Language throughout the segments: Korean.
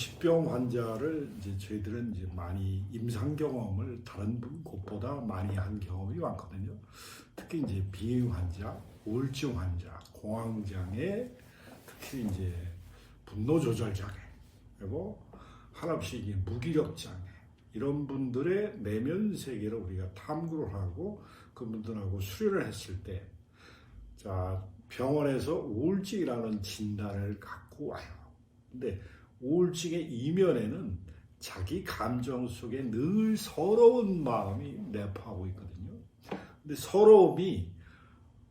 정신병 환자를 이제 저희들은 이제 많이 임상 경험을 다른 곳보다 많이 한 경험이 많거든요. 특히 이제 비행 환자, 우울증 환자, 공황장애, 특히 이제 분노 조절 장애, 그리고 한없이 이제 무기력 장애 이런 분들의 내면 세계를 우리가 탐구를 하고 그분들하고 수료를 했을 때, 자 병원에서 우울증이라는 진단을 갖고 와요. 근데 우울증의 이면에는 자기 감정 속에 늘 서러운 마음이 내포하고 있거든요. 근데 서러움이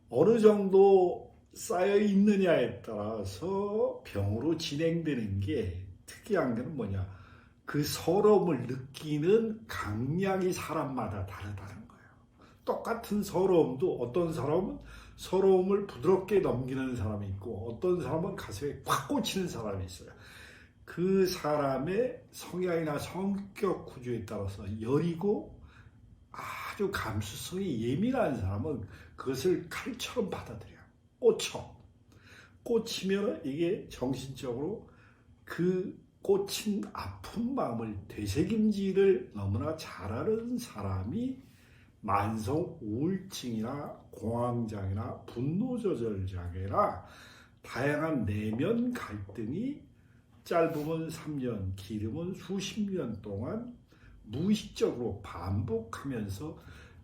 어느 정도 쌓여 있느냐에 따라서 병으로 진행되는 게 특이한 게 뭐냐? 그 서러움을 느끼는 강약이 사람마다 다르다는 거예요. 똑같은 서러움도 어떤 사람은 서러움을 부드럽게 넘기는 사람이 있고 어떤 사람은 가슴에 꽉 꽂히는 사람이 있어요. 그 사람의 성향이나 성격 구조에 따라서 여리고 아주 감수성이 예민한 사람은 그것을 칼처럼 받아들여요. 꽂히면 이게 정신적으로 그 꽂힌 아픈 마음을 되새김질을 너무나 잘하는 사람이 만성 우울증이나 공황장애나 분노조절장애나 다양한 내면 갈등이 짧으면 3년, 길으면 수십 년 동안 무의식적으로 반복하면서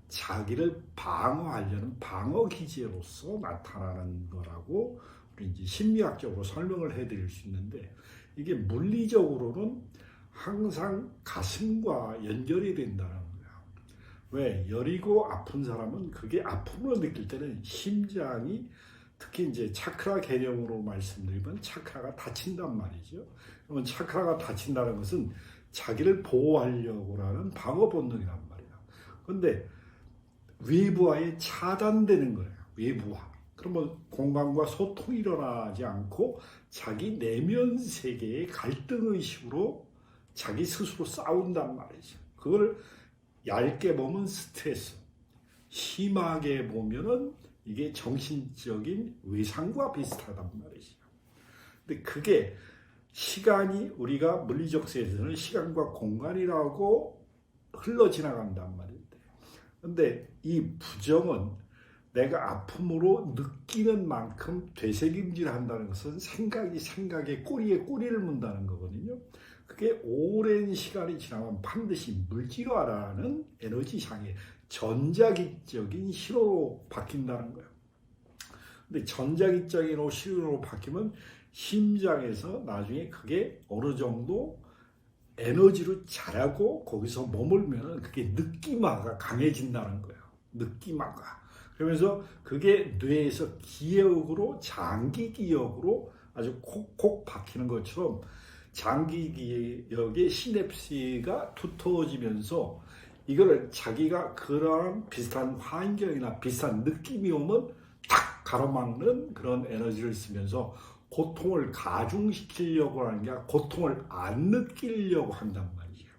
자기를 방어하려는 방어 기제로서 나타나는 거라고 우리 이제 심리학적으로 설명을 해드릴 수 있는데, 이게 물리적으로는 항상 가슴과 연결이 된다는 거예요. 왜? 여리고 아픈 사람은 그게 아픔으로 느낄 때는 심장이, 특히 이제 차크라 개념으로 말씀드리면 차크라가 닫힌단 말이죠. 그러면 차크라가 닫힌다는 것은 자기를 보호하려고 하는 방어 본능이란 말이에요. 그런데 외부와의 차단되는 거예요. 외부와. 그러면 공간과 소통이 일어나지 않고 자기 내면 세계의 갈등의식으로 자기 스스로 싸운단 말이죠. 그걸 얇게 보면 스트레스, 심하게 보면은 이게 정신적인 외상과 비슷하단 말이죠. 근데 그게 시간이, 우리가 물리적 세계에서는 시간과 공간이라고 흘러 지나간단 말인데, 근데 이 부정은 내가 아픔으로 느끼는 만큼 되새김질 한다는 것은 생각에 꼬리를 문다는 거거든요. 그게 오랜 시간이 지나면 반드시 물질화라는 에너지상의 전자기적인 신호로 바뀐다는 거예요. 근데 전자기적인 신호로 바뀌면 심장에서 나중에 그게 어느 정도 에너지로 자라고 거기서 머물면 그게 느끼마가 강해진다는 거예요. 느끼마가. 그러면서 그게 뇌에서 기억으로, 장기 기억으로 아주 콕콕 박히는 것처럼 장기 기억의 시냅스가 두터워지면서 이거를 자기가 그런 비슷한 환경이나 비슷한 느낌이 오면 탁 가로막는 그런 에너지를 쓰면서 고통을 가중시키려고 하는 게 아니라 고통을 안 느끼려고 한단 말이에요.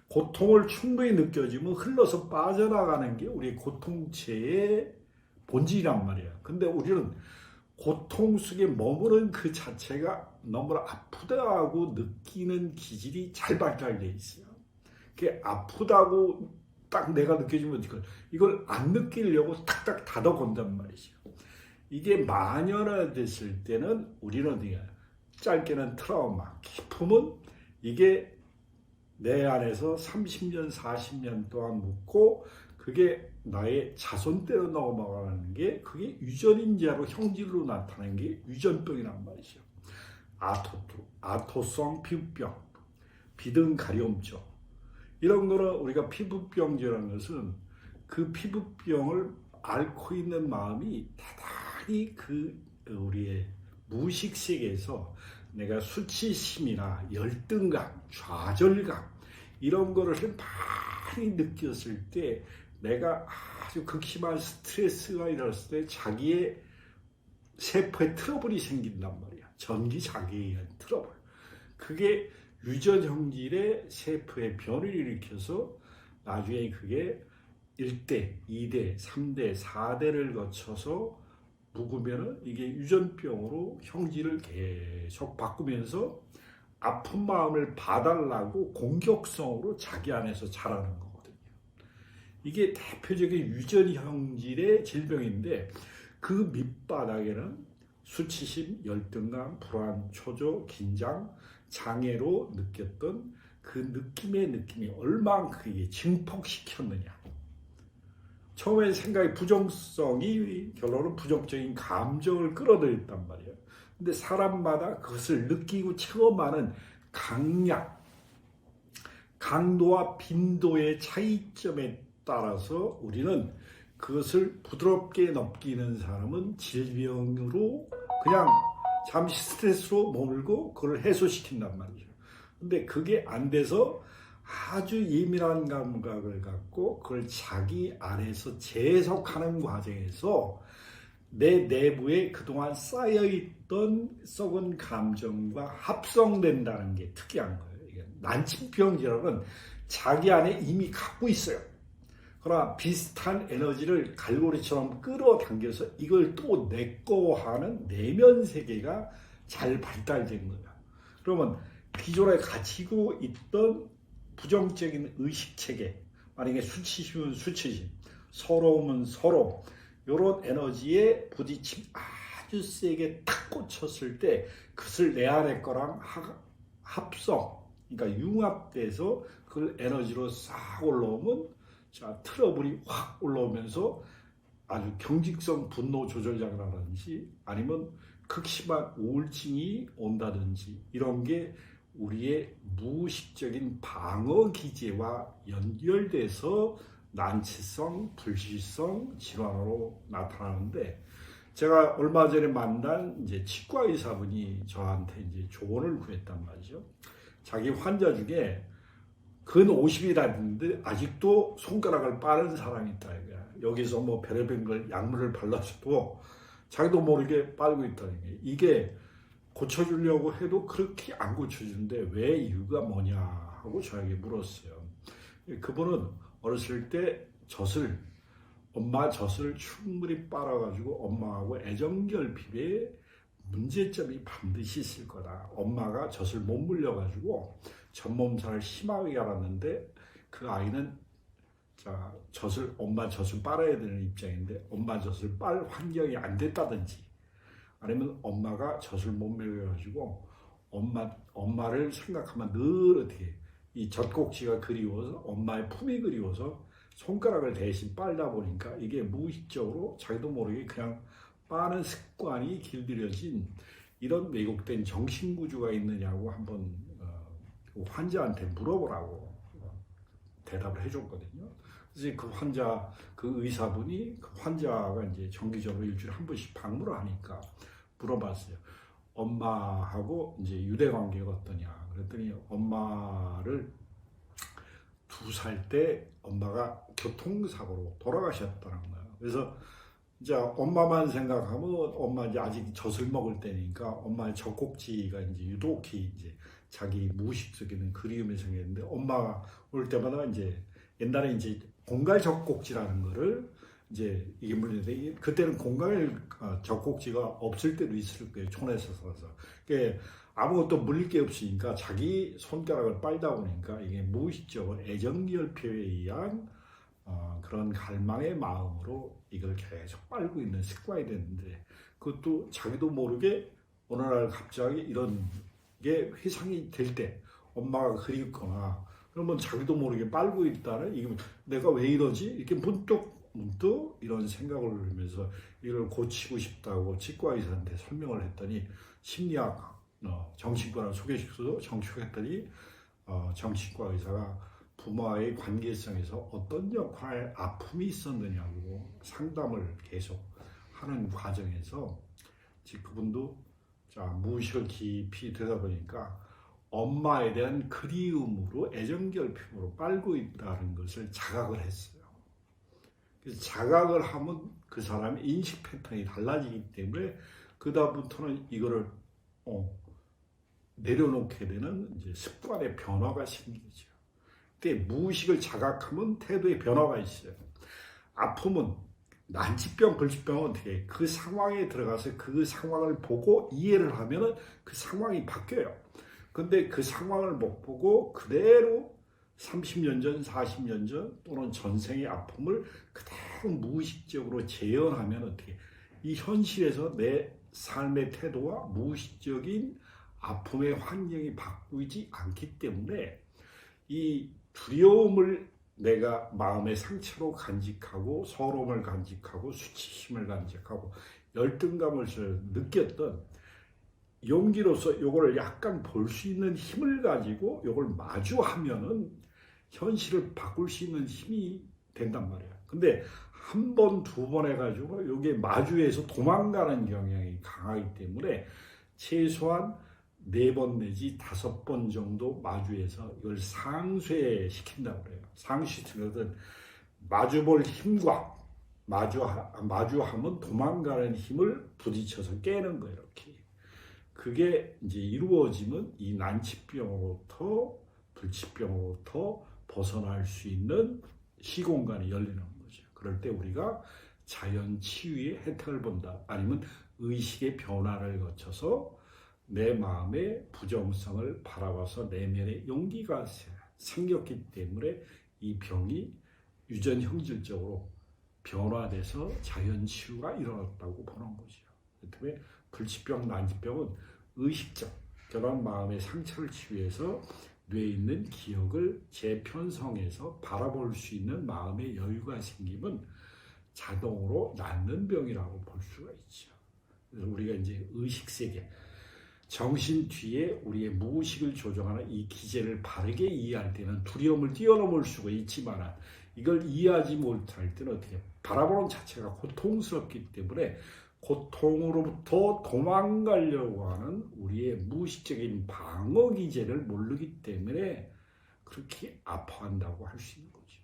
고통을 충분히 느껴지면 흘러서 빠져나가는 게 우리 고통체의 본질이란 말이에요. 근데 우리는 고통 속에 머무는 그 자체가 너무나 아프다고 느끼는 기질이 잘 발달되어 있어요. 그게 아프다고 딱 내가 느껴지면 이걸 안 느끼려고 탁탁 닫아건단 말이죠. 이게 만연화됐을 때는 우리는 짧게는 트라우마, 깊으면 이게 내 안에서 30년, 40년 동안 묵고 그게 나의 자손대로 넘어가는 게, 그게 유전인자로 형질로 나타나는 게 유전병이란 말이죠. 아토성 피부병, 비등 가려움증, 이런 거는 우리가 피부병이라는 것은 그 피부병을 앓고 있는 마음이 대단히 그 우리의 무의식 세계에서 내가 수치심이나 열등감, 좌절감 이런 거를 많이 느꼈을 때, 내가 아주 극심한 스트레스가 일어났을 때 자기의 세포에 트러블이 생긴단 말이야. 전기자기에 의한 트러블. 그게 유전 형질의 세포의 변이를 일으켜서 나중에 그게 1대, 2대, 3대, 4대를 거쳐서 묵으면 이게 유전병으로 형질을 계속 바꾸면서 아픈 마음을 봐달라고 공격성으로 자기 안에서 자라는 거거든요. 이게 대표적인 유전 형질의 질병인데 그 밑바닥에는 수치심, 열등감, 불안, 초조, 긴장, 장애로 느꼈던 그 느낌이 얼마큼 증폭시켰느냐. 처음에 생각의 부정성이 결론은 부정적인 감정을 끌어들였단 말이에요. 근데 사람마다 그것을 느끼고 체험하는 강약, 강도와 빈도의 차이점에 따라서 우리는 그것을 부드럽게 넘기는 사람은 질병으로 그냥 잠시 스트레스로 머물고 그걸 해소시킨단 말이죠. 근데 그게 안 돼서 아주 예민한 감각을 갖고 그걸 자기 안에서 재해석하는 과정에서 내 내부에 그동안 쌓여있던 썩은 감정과 합성된다는 게 특이한 거예요. 이게 난치병이라는 자기 안에 이미 갖고 있어요. 그러나 비슷한 에너지를 갈고리처럼 끌어당겨서 이걸 또 내 거 하는 내면 세계가 잘 발달된 거예요. 그러면 기존에 가지고 있던 부정적인 의식체계, 만약에 수치심은 수치심, 서러움은 서러움, 이런 에너지에 부딪힘 아주 세게 탁 꽂혔을 때 그것을 내 안의 거랑 합성, 그러니까 융합돼서 그걸 에너지로 싹 올라오면 자 트러블이 확 올라오면서 아주 경직성 분노 조절장애라든지 아니면 극심한 우울증이 온다든지 이런 게 우리의 무의식적인 방어 기제와 연결돼서 난치성, 불시성 질환으로 나타나는데 제가 얼마 전에 만난 이제 치과 의사분이 저한테 이제 조언을 구했단 말이죠. 자기 환자 중에 근 50이 됐는데 아직도 손가락을 빠는 사람이 있다 이거야. 여기서 뭐 별의별 걸 약물을 발라줘도 자기도 모르게 빨고 있다는 게 이게 고쳐주려고 해도 그렇게 안 고쳐주는데 왜 이유가 뭐냐 하고 저에게 물었어요. 그분은 어렸을 때 엄마 젖을 충분히 빨아가지고 엄마하고 애정결핍에 문제점이 반드시 있을 거다. 엄마가 젖을 못 물려가지고 전몸살을 심하게 앓았는데 그 아이는 엄마 젖을 빨아야 되는 입장인데 엄마 젖을 빨 환경이 안 됐다든지 아니면 엄마가 젖을 못 먹여가지고 엄마를 생각하면 늘 어떻게 이 젖꼭지가 그리워서 엄마의 품이 그리워서 손가락을 대신 빨다 보니까 이게 무의식적으로 자기도 모르게 그냥 빠는 습관이 길들여진 이런 왜곡된 정신구조가 있느냐고 한번 환자한테 물어보라고 대답을 해줬거든요. 그래서 그 의사분이 그 환자가 이제 정기적으로 일주일에 한 번씩 방문을 하니까 물어봤어요. 엄마하고 이제 유대 관계가 어떠냐. 그랬더니 엄마를 2살 때 엄마가 교통사고로 돌아가셨다는 거예요. 그래서 이제 엄마만 생각하면 엄마 이제 아직 젖을 먹을 때니까 엄마의 젖꼭지가 이제 유독히 이제 자기 무의식 속에는 그리움이 생겼는데 엄마가 올 때마다 이제 옛날에 이제 공갈 젖꼭지라는 거를 이제 이게 물리는데 그때는 공갈 젖꼭지가 없을 때도 있을 거예요. 촌에서 살아서. 그러니까 아무것도 물릴 게 없으니까 자기 손가락을 빨다 보니까 이게 무의식적으로 애정결핍에 의한 그런 갈망의 마음으로 이걸 계속 빨고 있는 습관이 됐는데 그것도 자기도 모르게 어느 날 갑자기 이런 게 회상이 될 때 엄마가 그립거나 그러면 자기도 모르게 빨고 있다는 이게 내가 왜 이러지? 이렇게 문득 이런 생각을 하면서 이걸 고치고 싶다고 치과 의사한테 설명을 했더니 심리학 정신과를 소개시켜서 정식했더니 정신과 의사가 부모와의 관계성에서 어떤 역할 아픔이 있었느냐고 상담을 계속 하는 과정에서 그분도 무의식을 깊이 들여다보니까 엄마에 대한 그리움으로 애정결핍으로 빨고 있다는 것을 자각을 했어요. 그래서 자각을 하면 그 사람의 인식 패턴이 달라지기 때문에 그다음부터는 이거를 내려놓게 되는 이제 습관의 변화가 생기죠. 그때 무의식을 자각하면 태도의 변화가 있어요. 아픔은 난치병, 불치병은 어떻게 그 상황에 들어가서 그 상황을 보고 이해를 하면 그 상황이 바뀌어요. 근데 그 상황을 못 보고 그대로 30년 전, 40년 전 또는 전생의 아픔을 그대로 무의식적으로 재현하면 어떻게 이 현실에서 내 삶의 태도와 무의식적인 아픔의 환경이 바꾸지 않기 때문에 이 두려움을 내가 마음의 상처로 간직하고 서러움을 간직하고 수치심을 간직하고 열등감을 느꼈던 용기로서 이걸 약간 볼 수 있는 힘을 가지고 이걸 마주하면은 현실을 바꿀 수 있는 힘이 된단 말이야. 근데 한 번, 두 번 해가지고 이게 마주해서 도망가는 경향이 강하기 때문에 최소한 4번 내지 5번 정도 마주해서 이걸 상쇄시킨다고 그래요. 상쇄시키는 것은 마주볼 힘과 마주하면 도망가는 힘을 부딪혀서 깨는 거예요. 이렇게. 그게 이제 이루어지면 이 난치병으로부터 불치병으로부터 벗어날 수 있는 시공간이 열리는 거죠. 그럴 때 우리가 자연 치유의 혜택을 본다. 아니면 의식의 변화를 거쳐서 내 마음의 부정성을 바라봐서 내면의 용기가 생겼기 때문에 이 병이 유전 형질적으로 변화돼서 자연 치유가 일어났다고 보는 거죠. 그렇다면 불치병, 난치병은 의식적 그런 마음의 상처를 치유해서 뇌에 있는 기억을 재편성해서 바라볼 수 있는 마음의 여유가 생기면 자동으로 낫는 병이라고 볼 수가 있죠. 그래서 우리가 이제 의식 세계, 정신 뒤에 우리의 무의식을 조정하는 이 기제를 바르게 이해할 때는 두려움을 뛰어넘을 수가 있지만 이걸 이해하지 못할 때는 어떻게 바라보는 자체가 고통스럽기 때문에 고통으로부터 도망가려고 하는 우리의 무의식적인 방어 기제를 모르기 때문에 그렇게 아파한다고 할 수 있는 거죠.